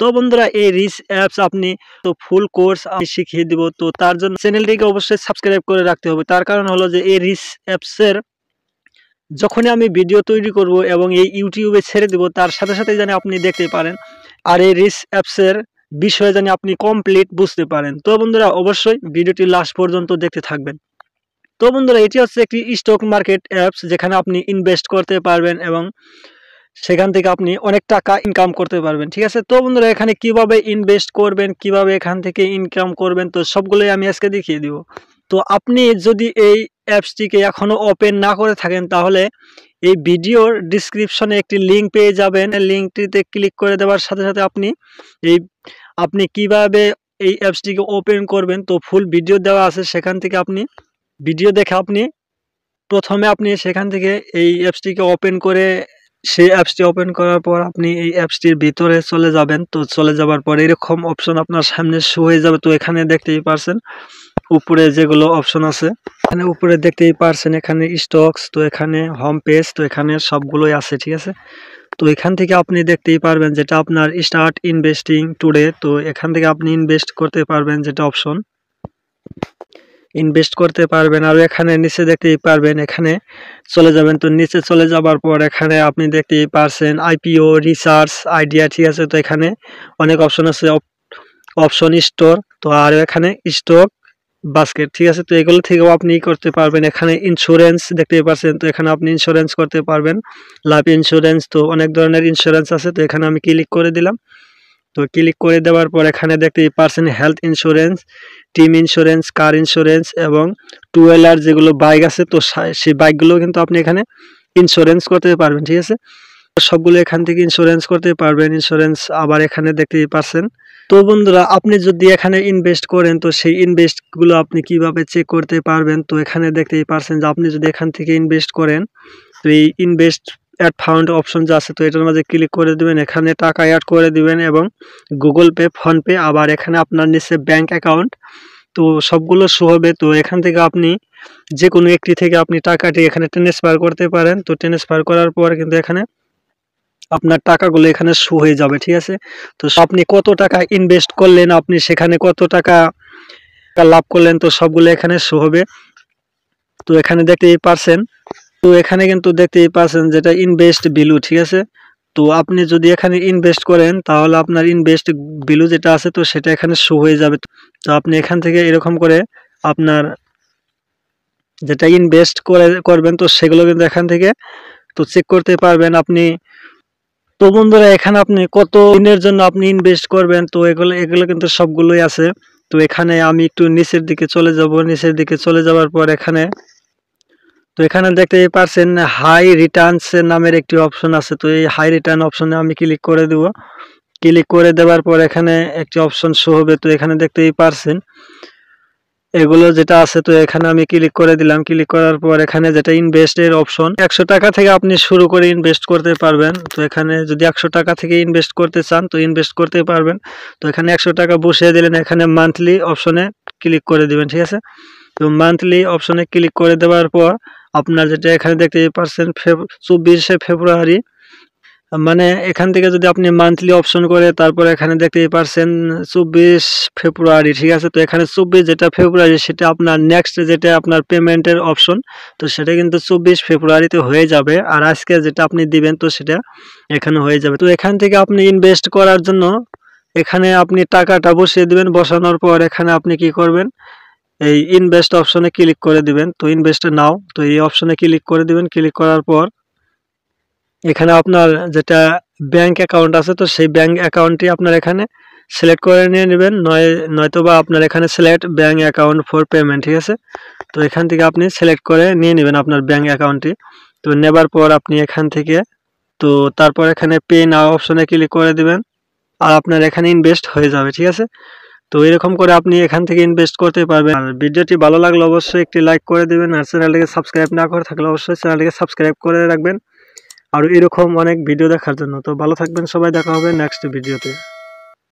তো বন্ধুরা এই রিচ অ্যাপস আপনি তো ফুল কোর্স আমি শিখিয়ে দিব। তো তার জন্য চ্যানেলটিকে অবশ্যই সাবস্ক্রাইব করে রাখতে হবে। তার কারণ হলো যে এই রিচ অ্যাপসের যখনই আমি ভিডিও তৈরি করব এবং এই ইউটিউবে ছেড়ে দিব তার সাথে সাথে যেন আপনি দেখতে পারেন আর এই রিচ অ্যাপসের বিষয়ে যেন আপনি কমপ্লিট বুঝতে পারেন। তো বন্ধুরা অবশ্যই ভিডিওটি লাস্ট পর্যন্ত দেখতে থাকবেন। তো বন্ধুরা এটি হচ্ছে একটি স্টক মার্কেট অ্যাপস যেখানে আপনি ইনভেস্ট করতে পারবেন এবং সেখান থেকে আপনি অনেক টাকা ইনকাম করতে পারবেন। ঠিক আছে, তো বন্ধুরা এখানে কিভাবে ইনভেস্ট করবেন, কিভাবে এখান থেকে ইনকাম করবেন, তো সবগুলোই আমি আজকে দেখিয়ে দিব। তো আপনি যদি এই অ্যাপসটিকে এখনো ওপেন না করে থাকেন তাহলে এই ভিডিওর ডিসক্রিপশনে একটি লিঙ্ক পেয়ে যাবেন। লিঙ্কটিতে ক্লিক করে দেওয়ার সাথে সাথে আপনি কিভাবে এই অ্যাপসটিকে ওপেন করবেন তো ফুল ভিডিও দেওয়া আছে। সেখান থেকে আপনি ভিডিও দেখে প্রথমে আপনি সেখান থেকে এই অ্যাপসটিকে ওপেন করে সেই অ্যাপসটি ওপেন করার পর আপনি এই অ্যাপসটির ভিতরে চলে যাবেন। তো চলে যাবার পর এরকম অপশন আপনার সামনে শো হয়ে যাবে। তো এখানে দেখতেই পারছেন উপরে যেগুলো অপশন আছে, এখানে উপরে দেখতেই পারছেন এখানে স্টকস, তো এখানে হোম পেজ, তো এখানে সবগুলোই আছে। ঠিক আছে, তো এখান থেকে আপনি দেখতেই পারবেন যেটা আপনার স্টার্ট ইনভেস্টিং টুডে। তো এখান থেকে আপনি ইনভেস্ট করতে পারবেন, যেটা অপশন ইনভেস্ট করতে পারবেন। আর এখানে নিচে দেখতেই পারবেন, এখানে চলে যাবেন। তো নিচে চলে যাবার পর এখানে আপনি দেখতেই পারছেন আইপিও, রিসার্চ, আইডিয়া। ঠিক আছে, তো এখানে অনেক অপশন আছে, অপশন স্টোর, তো আর এখানে স্টক বাস্কেট। ঠিক আছে, তো এগুলো থেকেও আপনি করতে পারবেন। এখানে ইন্স্যুরেন্স দেখতেই পাচ্ছেন, তো এখানে আপনি ইন্স্যুরেন্স করতে পারবেন, লাইফ ইন্স্যুরেন্স, তো অনেক ধরনের ইন্স্যুরেন্স আছে। তো এখানে আমি ক্লিক করে দিলাম। তো ক্লিক করে দেওয়ার পর এখানে দেখতেই পারছেন হেলথ ইন্স্যুরেন্স, টিম ইন্স্যুরেন্স, কার ইন্স্যুরেন্স এবং টু হুইলার যেগুলো বাইক আছে, তো সেই বাইকগুলো কিন্তু আপনি এখানে ইন্স্যুরেন্স করতে পারবেন। ঠিক আছে, সবগুলো এখান থেকে ইন্স্যুরেন্স করতে পারবেন। ইন্স্যুরেন্স আবার এখানে দেখতেই পারছেন। তো বন্ধুরা আপনি যদি এখানে ইনভেস্ট করেন তো সেই ইনভেস্টগুলো আপনি কিভাবে চেক করতে পারবেন, তো এখানে দেখতেই পারছেন যে আপনি যদি এখান থেকে ইনভেস্ট করেন তো এই ইনভেস্ট অ্যাড ফান্ড অপশন যে আছে, তো এটার মাঝে ক্লিক করে দিবেন। এখানে টাকা অ্যাড করে দিবেন এবং গুগল পে, ফোনপে, আবার এখানে আপনার নিচে ব্যাংক অ্যাকাউন্ট, তো সবগুলো শো হবে। তো এখান থেকে আপনি যে কোনো একটি থেকে আপনি টাকাটি এখানে ট্রান্সফার করতে পারেন। তো ট্রান্সফার করার পর কিন্তু এখানে আপনার টাকাগুলো এখানে শো হয়ে যাবে। ঠিক আছে, তো আপনি কত টাকা ইনভেস্ট করলেন, আপনি সেখানে কত টাকা লাভ করলেন, তো সবগুলো এখানে শো হবে। তো এখানে দেখতেই পারছেন, তো এখানে কিন্তু দেখতেই পাচ্ছেন যেটা ইনভেস্ট ভ্যালু। ঠিক আছে, তো আপনি যদি এখানে ইনভেস্ট করেন তাহলে আপনার ইনভেস্ট ভ্যালু যেটা আছে তো সেটা এখানে শো হয়ে যাবে। তো আপনি এখান থেকে এরকম করে আপনার যেটা ইনভেস্ট করবেন তো সেগুলো কিন্তু এখান থেকে তো চেক করতে পারবেন আপনি। তো বন্ধুরা এখানে আপনি কত দিনের জন্য আপনি ইনভেস্ট করবেন তো এগুলো কিন্তু সবগুলোই আছে। তো এখানে আমি একটু নিচের দিকে চলে যাব। নিচের দিকে চলে যাওয়ার পর এখানে দেখতে পারছেন হাই রিটার্নস নামের একটি অপশন আছে। তো এই হাই রিটার্ন অপশনে আমি ক্লিক করে দেব। ক্লিক করে দেওয়ার পর এখানে একটি অপশন শো হবে। তো এখানে দেখতেই পারছেন এগুলো যেটা আছে, তো এখানে আমি ক্লিক করে দিলাম। ক্লিক করার পর এখানে যেটা ইনভেস্টের অপশন, 100 টাকা থেকে আপনি শুরু করে ইনভেস্ট করতে পারবেন। তো এখানে যদি 100 টাকা থেকে ইনভেস্ট করতে চান তো ইনভেস্ট করতে পারবেন। তো এখানে 100 টাকা বসিয়ে দিলেন, এখানে মান্থলি অপশনে ক্লিক করে দিবেন। ঠিক আছে, তো মান্থলি অপশনে ক্লিক করে দেওয়ার পর আপনার যেটা এখানে দেখতে পাচ্ছেন 24শে ফেব্রুয়ারি, মানে এখান থেকে যদি আপনি মান্থলি অপশন করে তারপর এখানে দেখতেই পারছেন 24 ফেব্রুয়ারি। ঠিক আছে, তো এখানে 24 যেটা ফেব্রুয়ারি সেটা আপনার নেক্সট যেটা আপনার পেমেন্টের অপশন, তো সেটা কিন্তু 24 ফেব্রুয়ারিতে হয়ে যাবে। আর আজকে যেটা আপনি দিবেন তো সেটা এখানে হয়ে যাবে। তো এখান থেকে আপনি ইনভেস্ট করার জন্য এখানে আপনি টাকাটা বসিয়ে দিবেন। বসানোর পর এখানে আপনি কি করবেন, এই ইনভেস্ট অপশনে ক্লিক করে দিবেন। তো ইনভেস্ট নাও, তো এই অপশনে ক্লিক করে দিবেন। ক্লিক করার পর এখানে আপনার যেটা ব্যাংক অ্যাকাউন্ট আছে তো সেই ব্যাংক অ্যাকাউন্টটি আপনার এখানে সিলেক্ট করে নিয়ে নেবেন, নয়তোবা আপনার এখানে select bank account for payment. ঠিক আছে, তো এখান থেকে আপনি সিলেক্ট করে নিয়ে নেবেন আপনার ব্যাংক অ্যাকাউন্টটি। তো নেবার পর আপনি এখান থেকে তো তারপর এখানে পে নাও অপশনে ক্লিক করে দিবেন আর আপনার এখানে ইনভেস্ট হয়ে যাবে। ঠিক আছে, তো এরকম করে আপনি এখান থেকে ইনভেস্ট করতে পারবেন। আর ভিডিওটি ভালো লাগলে অবশ্যই একটি লাইক করে দিবেন, আর চ্যানেলটিকে সাবস্ক্রাইব না করে থাকলে অবশ্যই চ্যানেলটিকে সাবস্ক্রাইব করে রাখবেন আর এরকম অনেক ভিডিও দেখার জন্য। তো ভালো থাকবেন সবাই, দেখা হবে নেক্সট ভিডিওতে।